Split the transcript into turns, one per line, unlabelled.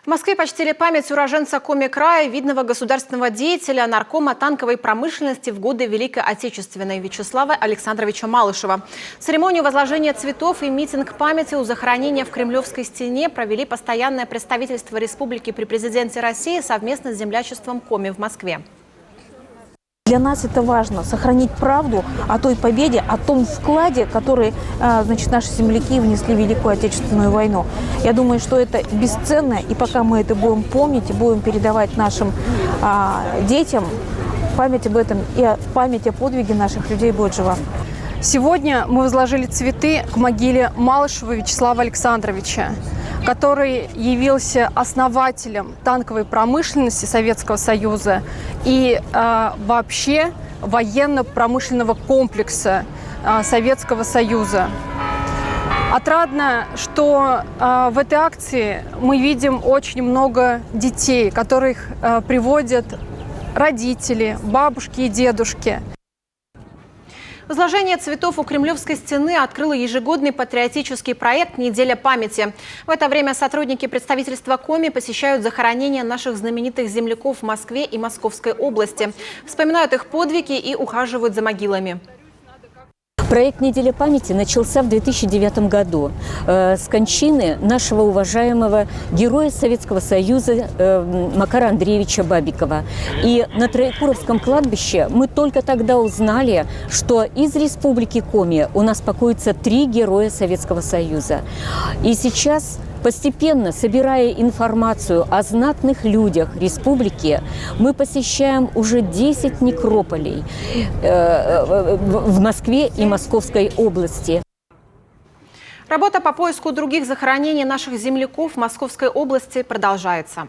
В Москве почтили память уроженца Коми-края, видного государственного деятеля, наркома танковой промышленности в годы Великой Отечественной Вячеслава Александровича Малышева. Церемонию возложения цветов и митинг памяти у захоронения в Кремлевской стене провели постоянное представительство республики при президенте России совместно с землячеством Коми в Москве.
Для нас это важно – сохранить правду о той победе, о том вкладе, который наши земляки внесли в Великую Отечественную войну. Я думаю, что это бесценно, и пока мы это будем помнить и будем передавать нашим детям, память об этом и память о подвиге наших людей будет жива.
Сегодня мы возложили цветы к могиле Малышева Вячеслава Александровича, который явился основателем танковой промышленности Советского Союза и вообще военно-промышленного комплекса Советского Союза. Отрадно, что в этой акции мы видим очень много детей, которых приводят родители, бабушки и дедушки.
Возложение цветов у Кремлевской стены открыло ежегодный патриотический проект «Неделя памяти». В это время сотрудники представительства Коми посещают захоронения наших знаменитых земляков в Москве и Московской области, вспоминают их подвиги и ухаживают за могилами.
Проект «Неделя памяти» начался в 2009 году с кончины нашего уважаемого героя Советского Союза Макара Андреевича Бабикова. И на Троекуровском кладбище мы только тогда узнали, что из республики Коми у нас покоятся 3 героя Советского Союза. И сейчас, постепенно собирая информацию о знатных людях республики, мы посещаем уже 10 некрополей в Москве и Московской области.
Работа по поиску других захоронений наших земляков в Московской области продолжается.